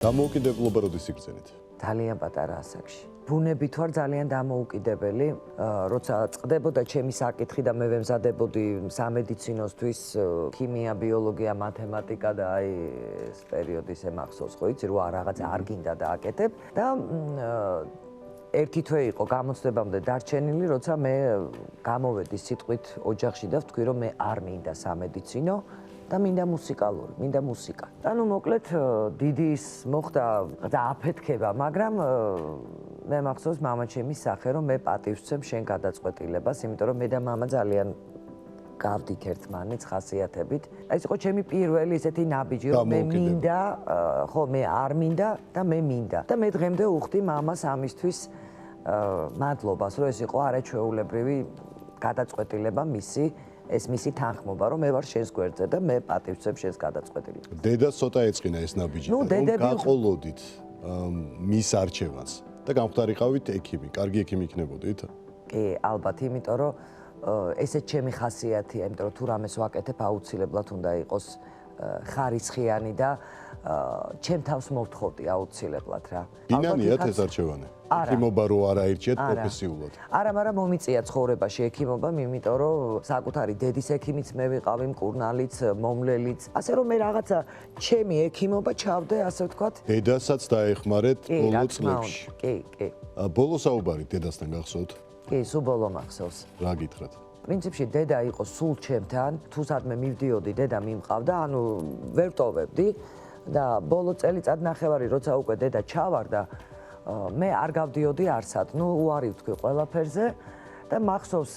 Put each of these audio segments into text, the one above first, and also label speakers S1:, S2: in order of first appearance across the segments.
S1: დამოუკიდებლობა როდის იგრძენით?
S2: ძალიან პატარა ასაკში. ბუნებით ვარ ძალიან დამოუკიდებელი, როცა წდებოდა ჩემი საკითხი და მე ვემზადებოდი სამედიცინოსთვის, ქიმია, ბიოლოგია, მათემატიკა და აი ეს პერიოდი ისე მახსოვს, ხო იცი, რა რაღაცა არ გინდა დააკეთებ და ერთი თვე იყო გამოცდებამდე დარჩენილი, როცა მე გამოვედი სიტყვით ოჯახში და ვთქვი, რომ მე არ მინდა სამედიცინო და მინდა მუსიკალური, მინდა მუსიკა. და ნუ მოკლედ დიდი ის მოხდა და აფეთქება, მაგრამ მე მახსოვს მამაჩემის სახე, რომ მე პატივს ვცემ შენ გადაწყვეტილებას, იმიტომ რომ მე და მამა ძალიან გავდით ერთმანეთს ხასიათებით. აი ეს იყო ჩემი პირველი ესეთი ნაბიჯი, რომ მე მინდა, ხო, მე არ მინდა და მე მინდა. და მე დღემდე უხდი მამას ამისთვის მადლობას, რომ ეს იყო არაჩვეულებრივი გადაწყვეტილება მისი. ეს მისი თანხმობა, რომ მე ვარ შენს გვერდზე და მე პატივს ვცემ შენს გადაწყვეტილებას.
S1: დედას ცოტა ეწყინა ეს ნაბიჯი, რომ გაყოლოდით მის არჩევანს და გამختارიყავით ექიმი, კარგი ექიმი იქნებოდით?
S2: კი, ალბათ, იმიტომ რომ ესეც ჩემი ხასიათია, იმიტომ რომ თუ რამეს ვაკეთებ, აუცილებლად უნდა იყოს ხარისხიანი და ჩემ თავს მოვთხოვდი აუცილებლად რა.
S1: ბინანიათ ეს არჩევანი? ექიმობა რო არ აირჩიეთ პროფესიულად.
S2: არა, მაგრამ მომიწია ცხოვრებაში ექიმობა, იმიტომ რომ საკუთარი დედის ექიმიც მე ვიყავი, მკურნალიც, მომლელიც. ასე რომ მე რაღაცა ჩემი ექიმობა ჩავდე, ასე ვთქვათ.
S1: დედასაც დაეხმარეთ ბოლო წლებში.
S2: კი, კი.
S1: ბოლო საუბარი დედასთან გახსოვთ?
S2: კი, სულ ბოლო მახსოვს.
S1: რა გითხრათ?
S2: პრინციპში დედა იყო სულ ჩემთან, თუ სადმე მივდიოდი, დედა მიმყავდა, ანუ ვერ ტოვებდი და ბოლო წელიწად ნახევარი როცა უკვე დედა ჩავარდა, მე არ გავდიოდი არსად, ნუ უარი ვთქვი ყველაფერზე და მახსოვს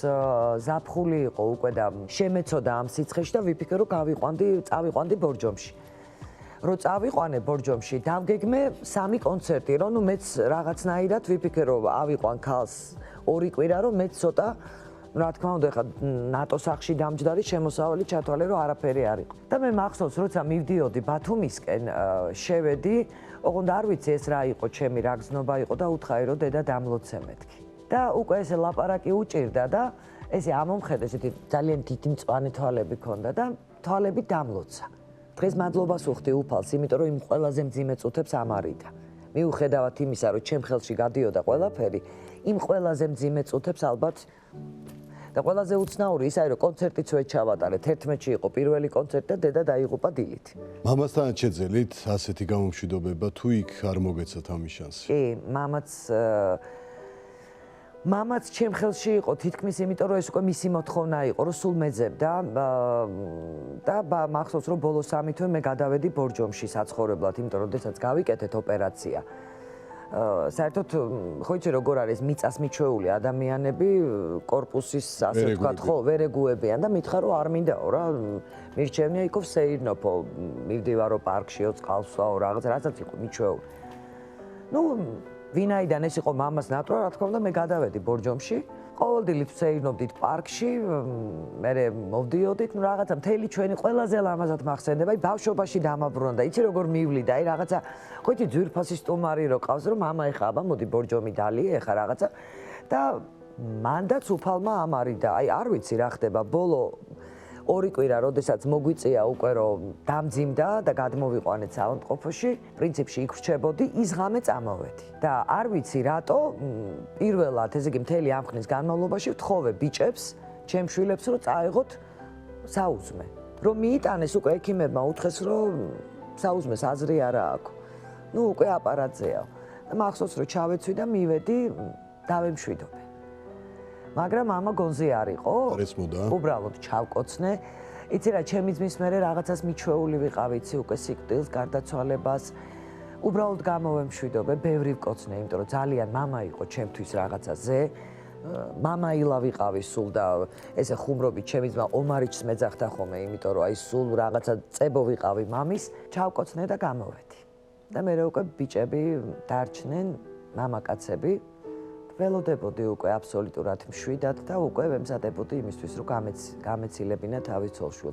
S2: ზაფხული იყო უკვე და შემეცოდა ამ სიცხეში და ვიფიქრე რომ წავიყვანდი ბორჯომში. რო წავიყვანე ბორჯომში, დავგეგმე 3 კონცერტი, რომ ნუ მეც რაღაცნაირად ვიფიქრე რომ ავიყვან ქალს 2 კვირა, რომ მეც ცოტა რა თქმა უნდა, ხა ნატო სახში დამჯდარი შემოსავალი ჩათვალე, რომ არაფერი არ იყო. და მე მახსოვს, როცა მივდიოდი ბათუმისკენ, შევედი, ოღონდ არ ვიცი ეს რა იყო, ჩემი რა გზნობა იყო და უთხარი, რომ დედა დამლოცე მეთქი. და უკვე ესე ლაპარაკი უჭირდა და ესე ამომხედე, ესეთი ძალიან დიდი მწვანე თვალები ქონდა და თვალები დამლოცა. დღეს მადლობას უხდი უფალს, იმიტომ რომ იმ ყველაზე მძიმე წუთებს ამარიდა. მიუხედავად იმისა, რომ ჩემ ხელში გადიოდა ყველაფერი, იმ ყველაზე მძიმე წუთებს ალბათ და ყველაზე უცნაური ისაა, რომ კონცერტიც ვერ ჩავატარეთ. 11-ში იყო პირველი კონცერტი და დედა დაიღუპა დილით.
S1: მამასთან შეძელით ასეთი გამომშვიდობება, თუ იქ არ მოგეცათ ამის შანსი?
S2: კი, მამაც ჩემ ხელში იყო თითქმის, იმიტომ რომ ეს უკვე მისი მოთხოვნა იყო, რომ სულ მეძებდა და მახსოვს, რომ ბოლო 3 თვე მე გადავედი ბორჯომში საცხოვრებლად, იმიტომ რომ როდესაც გავიკეთეთ ოპერაცია. საერთოდ ხო იცი როგორ არის მიწას მიჩვეული ადამიანები კორპუსის ასე ვთქვათ ხო ვერეგუებიან და მითხრა რომ არ მინდაო რა მირჩევნია იქო ვსეირნოფო მივდივარო პარკშიო წყალსვაო რაღაცაც იყო მიჩვეული. ნუ ვინაიდან ეს იყო მამას ნატვრა რა თქმა უნდა მე გადავედი ბორჯომში ყოველდღიურად ვსეირნობდით პარკში მე მოვდიოდით ნუ რაღაცა მთელი ჩვენი ყველაზე ლამაზად მახსენდება აი ბავშვობაში დამაბრუნა და იცი როგორ მივლიდა აი რაღაცა ხო იცი ძვირფასი სტუმარი რო ყავს რომ მამა ეხა აბა მოდი ბორჯომი დალიე ეხა რაღაცა და მანდაც უფალმა ამარიდა აი არ ვიცი რა ხდება ბოლო 2 კვირა როდესაც მოგვიწია უკვე რომ დამძიმდა და გადმოვიყვანეთ საავადმყოფოში პრინციპში იქ ვრჩებოდი ის ღამე წამოვედი და არ ვიცი რატო პირველად ესე იგი მთელი ამ ხნის განმავლობაში ვთხოვე ბიჭებს ჩემ შვილებს რომ წაეღოთ საუზმე რომ მიიტანეს უკვე ექიმებმა უთხრეს რომ საუზმეს აზრი არა აქვს ნუ უკვე აპარატზეა და მახსოვს რომ ჩავეცვი და მივედი დავემშვიდობე მაგრამ მამა გონზე არ იყო. უბრალოდ ჩავკოცნე. იცი რა, ჩემი ძმის მერე რაღაცას მიჩვეული ვიყავი, იცი უკვე სიკვდილს, გარდაცვალებას. უბრალოდ გამოვემშვიდობე, ბევრი ვკოცნე, იმიტომ რომ ძალიან მამა იყო ჩემთვის რაღაცაზე. მამაილა ვიყავი სულ და ესე ხუმრობით ჩემი ძმა ომარიჩს მეძახდა ხოლმე, იმიტომ რომ აი სულ რაღაცა წებო ვიყავი მამის, ჩავკოცნე და გამოვედი. და მე უკვე ბიჭები დარჩნენ, მამაკაცები. ველოდებოდი უკვე აბსოლუტურად მშვიდად და უკვე ვემზადებოდი იმისთვის, რომ გამეცილებინა თავის ცოლ-შვილს.